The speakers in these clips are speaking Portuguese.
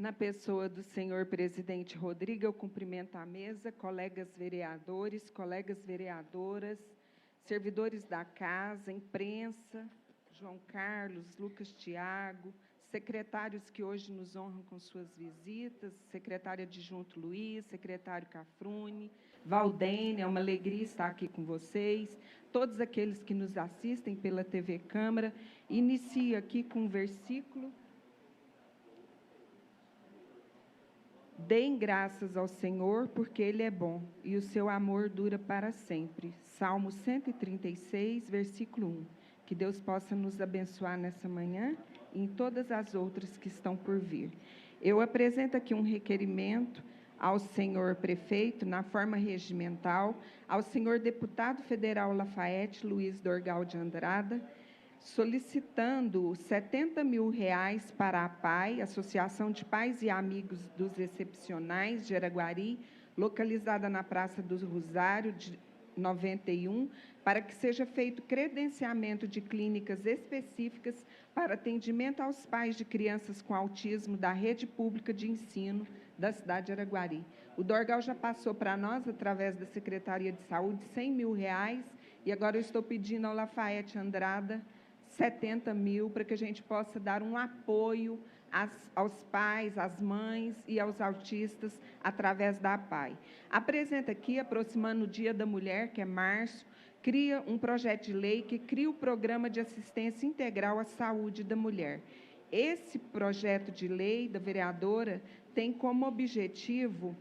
Na pessoa do senhor presidente Rodrigo, eu cumprimento a mesa, colegas vereadores, colegas vereadoras, servidores da casa, imprensa, João Carlos, Lucas Tiago, secretários que hoje nos honram com suas visitas, secretário adjunto Luiz, secretário Cafrune, Valdene, é uma alegria estar aqui com vocês, todos aqueles que nos assistem pela TV Câmara. Inicio aqui com um versículo. Deem graças ao Senhor, porque Ele é bom, e o seu amor dura para sempre. Salmo 136, versículo 1. Que Deus possa nos abençoar nessa manhã e em todas as outras que estão por vir. Eu apresento aqui um requerimento ao senhor prefeito, na forma regimental, ao senhor deputado federal Lafayette Luiz Dorgal de Andrada, solicitando R$70 mil para a PAI, Associação de Pais e Amigos dos Excepcionais de Araguari, localizada na Praça do Rosário, de 91, para que seja feito credenciamento de clínicas específicas para atendimento aos pais de crianças com autismo da rede pública de ensino da cidade de Araguari. O Dorgal já passou para nós, através da Secretaria de Saúde, R$100 mil, e agora eu estou pedindo ao Lafayette Andrada R$70 mil, para que a gente possa dar um apoio aos pais, às mães e aos autistas, através da PAI. Apresenta aqui, aproximando o Dia da Mulher, que é março, cria um projeto de lei que cria o Programa de Assistência Integral à Saúde da Mulher. Esse projeto de lei da vereadora tem como objetivo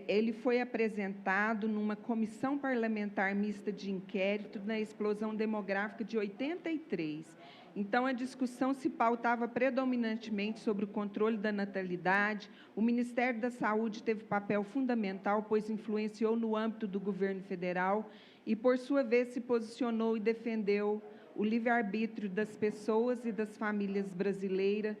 ele foi apresentado numa comissão parlamentar mista de inquérito na explosão demográfica de 83. Então, a discussão se pautava predominantemente sobre o controle da natalidade. O Ministério da Saúde teve papel fundamental, pois influenciou no âmbito do governo federal e, por sua vez, se posicionou e defendeu o livre-arbítrio das pessoas e das famílias brasileiras,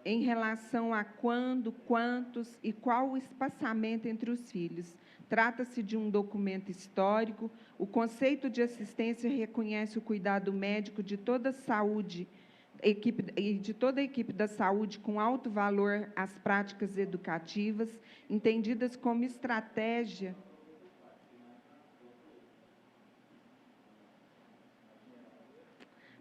em relação a quando, quantos e qual o espaçamento entre os filhos. Trata-se de um documento histórico. O conceito de assistência reconhece o cuidado médico de toda a saúde, de toda a equipe da saúde, com alto valor às práticas educativas, entendidas como estratégia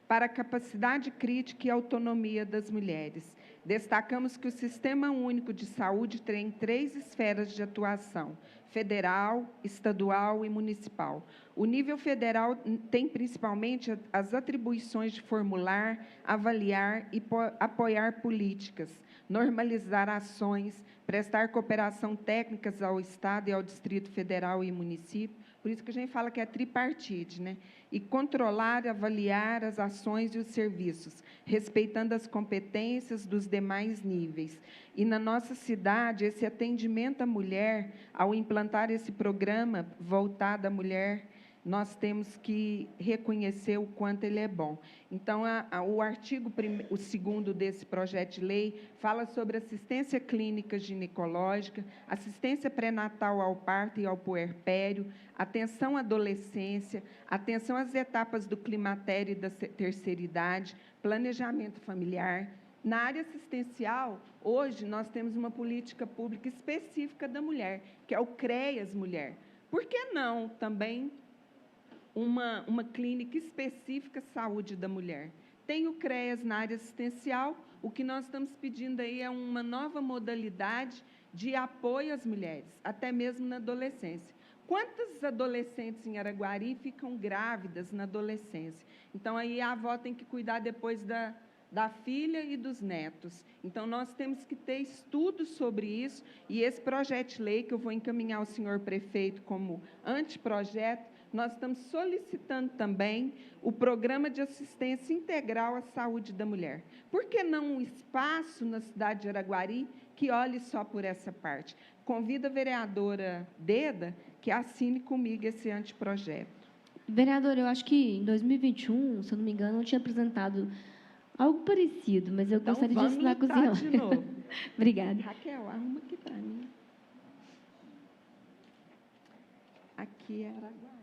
para a capacidade crítica e autonomia das mulheres. Destacamos que o Sistema Único de Saúde tem 3 esferas de atuação: federal, estadual e municipal. O nível federal tem principalmente as atribuições de formular, avaliar e apoiar políticas, normalizar ações, prestar cooperação técnicas ao Estado e ao Distrito Federal e município, por isso que a gente fala que é tripartite, né? E controlar, avaliar as ações e os serviços, respeitando as competências dos demais níveis. E na nossa cidade, esse atendimento à mulher, ao implantar esse programa voltado à mulher, nós temos que reconhecer o quanto ele é bom. Então, o artigo 2º desse projeto de lei fala sobre assistência clínica ginecológica, assistência pré-natal ao parto e ao puerpério, atenção à adolescência, atenção às etapas do climatério e da terceira idade, planejamento familiar. Na área assistencial, hoje, nós temos uma política pública específica da mulher, que é o CREAS Mulher. Por que não também uma clínica específica saúde da mulher? Tem o CREAS na área assistencial. O que nós estamos pedindo aí é uma nova modalidade de apoio às mulheres, até mesmo na adolescência. Quantas adolescentes em Araguari ficam grávidas na adolescência? Então, aí a avó tem que cuidar depois da filha e dos netos. Então, nós temos que ter estudos sobre isso, e esse projeto de lei, que eu vou encaminhar ao senhor prefeito como anteprojeto, nós estamos solicitando também o Programa de Assistência Integral à Saúde da Mulher. Por que não um espaço na cidade de Araguari que olhe só por essa parte? Convido a vereadora Deda que assine comigo esse anteprojeto. Vereadora, eu acho que em 2021, se eu não me engano, eu tinha apresentado algo parecido, mas eu então, gostaria de assinar com o senhor. De novo. Obrigada. Raquel, arruma aqui para mim. Aqui é Araguari.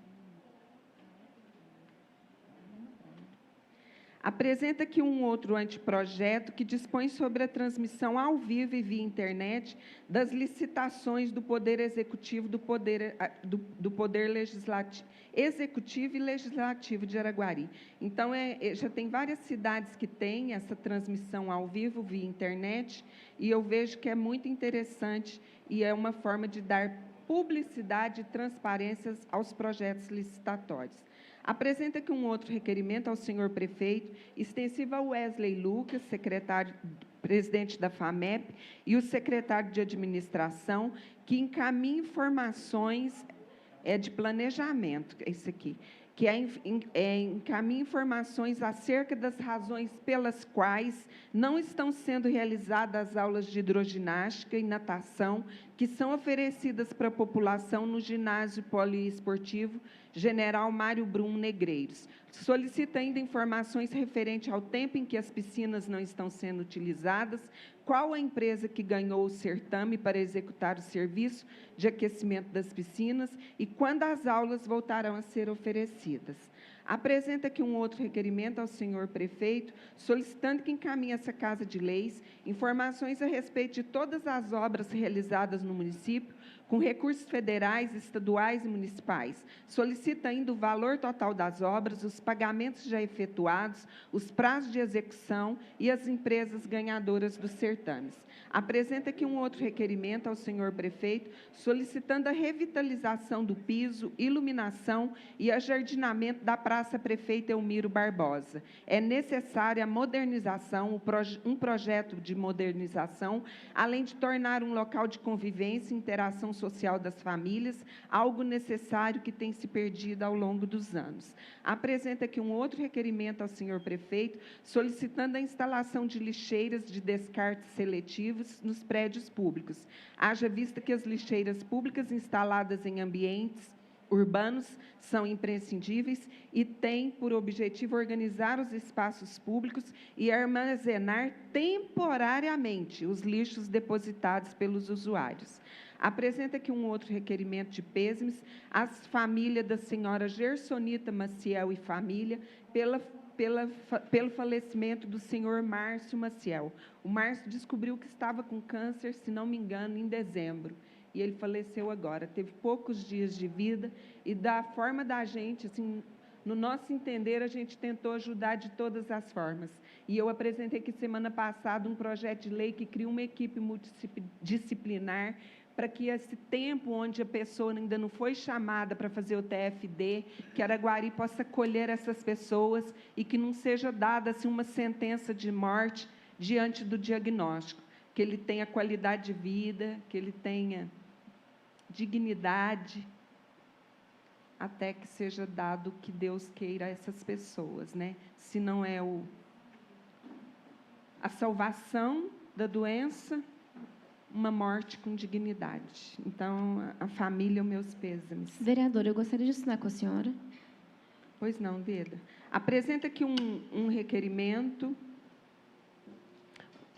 Apresenta aqui um outro anteprojeto que dispõe sobre a transmissão ao vivo e via internet das licitações do Poder Executivo, do Poder Legislativo, Executivo e Legislativo de Araguari. Então, já tem várias cidades que têm essa transmissão ao vivo via internet, e eu vejo que é muito interessante e é uma forma de dar publicidade e transparência aos projetos licitatórios. Apresenta aqui um outro requerimento ao senhor prefeito, extensivo ao Wesley Lucas, presidente da FAMEP, e o secretário de administração, que encaminhe informações de planejamento, esse aqui, que encaminhe informações acerca das razões pelas quais não estão sendo realizadas aulas de hidroginástica e natação que são oferecidas para a população no ginásio poliesportivo General Mário Brum Negreiros. Solicita ainda informações referentes ao tempo em que as piscinas não estão sendo utilizadas, qual a empresa que ganhou o certame para executar o serviço de aquecimento das piscinas e quando as aulas voltarão a ser oferecidas. Apresenta aqui um outro requerimento ao senhor prefeito, solicitando que encaminhe essa Casa de Leis informações a respeito de todas as obras realizadas no município, com recursos federais, estaduais e municipais. Solicita ainda o valor total das obras, os pagamentos já efetuados, os prazos de execução e as empresas ganhadoras dos certames. Apresenta aqui um outro requerimento ao senhor prefeito, solicitando a revitalização do piso, iluminação e ajardinamento da Praça Prefeito Elmiro Barbosa. É necessária a modernização, um projeto de modernização, além de tornar um local de convivência e interação social das famílias, algo necessário que tem se perdido ao longo dos anos. Apresenta aqui um outro requerimento ao senhor prefeito, solicitando a instalação de lixeiras de descartes seletivos nos prédios públicos. Haja vista que as lixeiras públicas instaladas em ambientes urbanos são imprescindíveis e têm por objetivo organizar os espaços públicos e armazenar temporariamente os lixos depositados pelos usuários. Apresenta aqui um outro requerimento de pêsames às famílias da senhora Gersonita Maciel e família pelo falecimento do senhor Márcio Maciel. O Márcio descobriu que estava com câncer, se não me engano, em dezembro. E ele faleceu agora. Teve poucos dias de vida e, da forma da gente, assim, no nosso entender, a gente tentou ajudar de todas as formas. E eu apresentei aqui semana passada um projeto de lei que cria uma equipe multidisciplinar para que esse tempo onde a pessoa ainda não foi chamada para fazer o TFD, que Araguari possa acolher essas pessoas e que não seja dada assim, uma sentença de morte diante do diagnóstico, que ele tenha qualidade de vida, que ele tenha dignidade, até que seja dado o que Deus queira a essas pessoas, né? Se não é a salvação da doença, uma morte com dignidade. Então, a família, os meus pêsames. Vereadora, eu gostaria de assinar com a senhora. Pois não, Beda. Apresenta aqui um requerimento,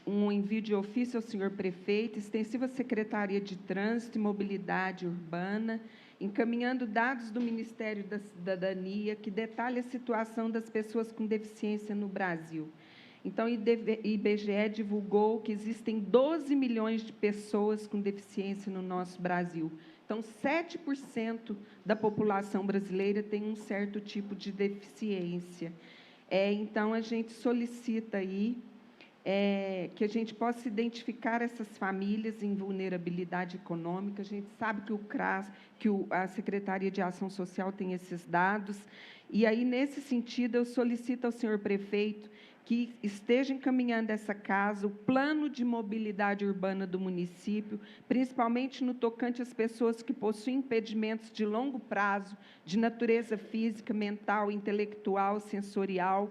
um envio de ofício ao senhor prefeito, extensivo à Secretaria de Trânsito e Mobilidade Urbana, encaminhando dados do Ministério da Cidadania que detalha a situação das pessoas com deficiência no Brasil. Então, o IBGE divulgou que existem 12 milhões de pessoas com deficiência no nosso Brasil. Então, 7% da população brasileira tem um certo tipo de deficiência. Então, a gente solicita aí que a gente possa identificar essas famílias em vulnerabilidade econômica. A gente sabe que o CRAS, a Secretaria de Ação Social tem esses dados. E aí, nesse sentido, eu solicito ao senhor prefeito que esteja encaminhando essa casa, o plano de mobilidade urbana do município, principalmente no tocante às pessoas que possuem impedimentos de longo prazo, de natureza física, mental, intelectual, sensorial,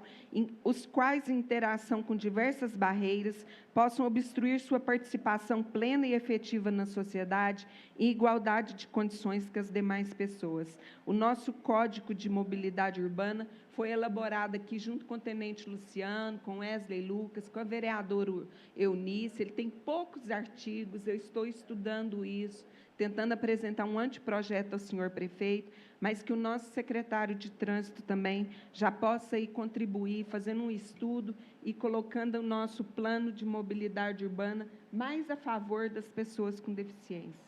os quais, em interação com diversas barreiras, possam obstruir sua participação plena e efetiva na sociedade, em igualdade de condições que as demais pessoas. O nosso Código de Mobilidade Urbana foi elaborado aqui junto com o tenente Luciano, com Wesley Lucas, com a vereadora Eunice. Ele tem poucos artigos, eu estou estudando isso, tentando apresentar um anteprojeto ao senhor prefeito, mas que o nosso secretário de Trânsito também já possa ir contribuir, fazendo um estudo e colocando o nosso plano de mobilidade urbana mais a favor das pessoas com deficiência.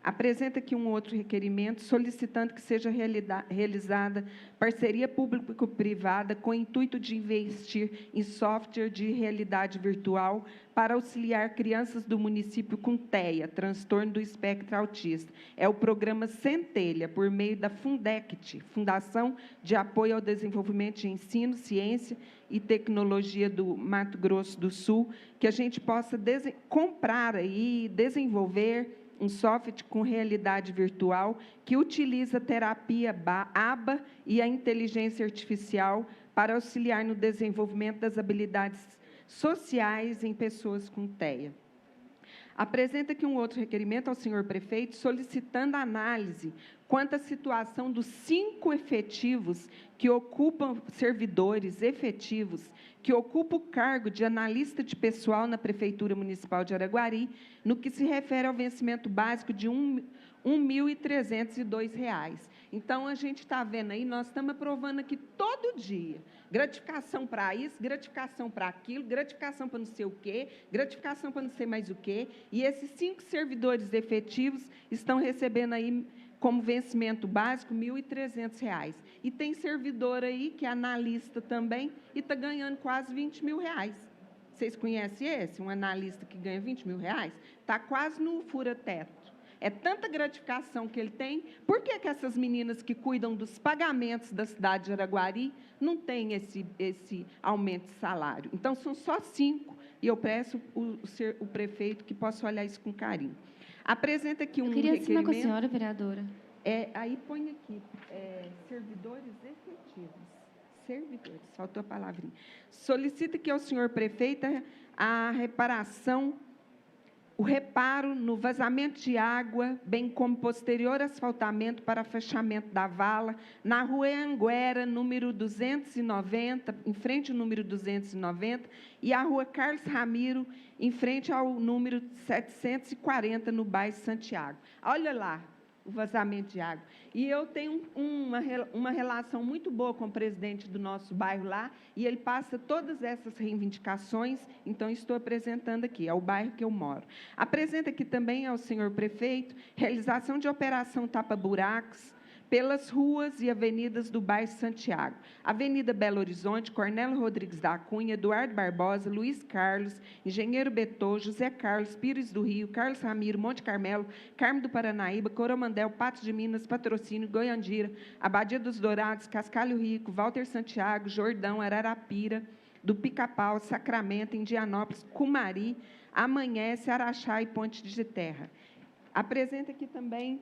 Apresenta aqui um outro requerimento, solicitando que seja realizada parceria público-privada com o intuito de investir em software de realidade virtual para auxiliar crianças do município com TEA, transtorno do espectro autista. É o programa Centelha, por meio da Fundect, Fundação de Apoio ao Desenvolvimento de Ensino, Ciência e Tecnologia do Mato Grosso do Sul, que a gente possa comprar e desenvolver um software com realidade virtual que utiliza a terapia ABA e a inteligência artificial para auxiliar no desenvolvimento das habilidades sociais em pessoas com TEA. Apresenta aqui um outro requerimento ao senhor prefeito, solicitando análise quanto à situação dos 5 efetivos que ocupam, servidores efetivos, que ocupam o cargo de analista de pessoal na Prefeitura Municipal de Araguari, no que se refere ao vencimento básico de R$ 1.302. Então, a gente está vendo aí, nós estamos aprovando aqui todo dia, gratificação para isso, gratificação para aquilo, gratificação para não sei o quê, gratificação para não sei mais o quê, e esses 5 servidores efetivos estão recebendo aí, como vencimento básico, R$ 1.300. E tem servidor aí, que é analista também, e está ganhando quase R$ 20 mil. Vocês conhecem esse? Um analista que ganha R$ 20 mil? Está quase no fura-teto. É tanta gratificação que ele tem. Por que essas meninas que cuidam dos pagamentos da cidade de Araguari não têm esse aumento de salário? Então, são só 5, e eu peço o prefeito que possa olhar isso com carinho. Apresenta aqui um requerimento... Eu queria assinar com a senhora, vereadora. Aí põe aqui, servidores efetivos. Servidores, faltou a palavrinha. Solicita que ao senhor prefeito a reparação, o reparo no vazamento de água, bem como posterior asfaltamento para fechamento da vala, na rua Anguera, número 290, em frente ao número 290, e a rua Carlos Ramiro, em frente ao número 740, no bairro Santiago. Olha lá o vazamento de água. E eu tenho uma relação muito boa com o presidente do nosso bairro lá, e ele passa todas essas reivindicações, então estou apresentando aqui, é o bairro que eu moro. Apresenta aqui também ao senhor prefeito realização de operação tapa-buracos pelas ruas e avenidas do bairro Santiago. Avenida Belo Horizonte, Cornélio Rodrigues da Cunha, Eduardo Barbosa, Luiz Carlos, Engenheiro Betô, José Carlos, Pires do Rio, Carlos Ramiro, Monte Carmelo, Carmo do Paranaíba, Coromandel, Patos de Minas, Patrocínio, Goiandira, Abadia dos Dourados, Cascalho Rico, Walter Santiago, Jordão, Ararapira, do Pica-Pau, Sacramento, Indianópolis, Cumari, Amanhece, Araxá e Ponte de Terra. Apresenta aqui também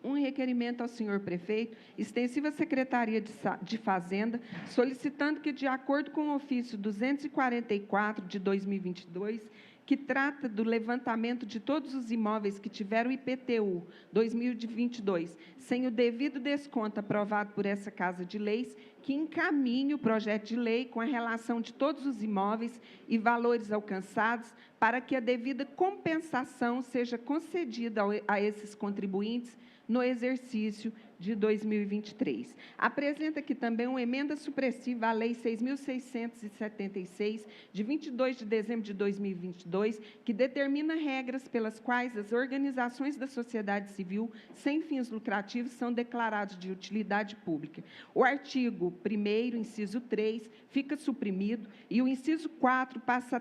um requerimento ao senhor prefeito, extensiva à Secretaria de Fazenda, solicitando que, de acordo com o ofício 244 de 2022, que trata do levantamento de todos os imóveis que tiveram IPTU 2022, sem o devido desconto aprovado por essa Casa de Leis, que encaminhe o projeto de lei com a relação de todos os imóveis e valores alcançados, para que a devida compensação seja concedida a esses contribuintes no exercício de 2023. Apresenta aqui também uma emenda supressiva à Lei 6.676, de 22 de dezembro de 2022, que determina regras pelas quais as organizações da sociedade civil sem fins lucrativos são declaradas de utilidade pública. O artigo 1º, inciso 3, fica suprimido, e o inciso 4 passa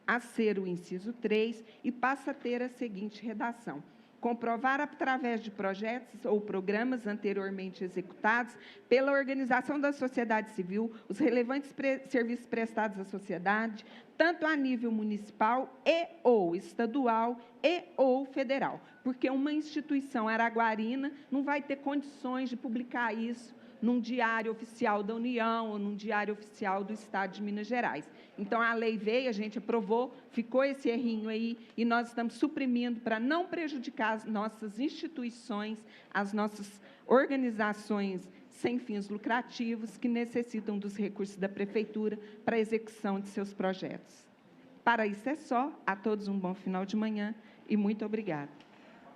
a ser o inciso 3 e passa a ter a seguinte redação: comprovar, através de projetos ou programas anteriormente executados pela organização da sociedade civil, os relevantes serviços prestados à sociedade, tanto a nível municipal e ou estadual e ou federal, porque uma instituição araguarina não vai ter condições de publicar isso num diário oficial da União ou num diário oficial do Estado de Minas Gerais. Então, a lei veio, a gente aprovou, ficou esse errinho aí, e nós estamos suprimindo para não prejudicar as nossas instituições, as nossas organizações sem fins lucrativos, que necessitam dos recursos da Prefeitura para a execução de seus projetos. Para isso é só. A todos um bom final de manhã e muito obrigada.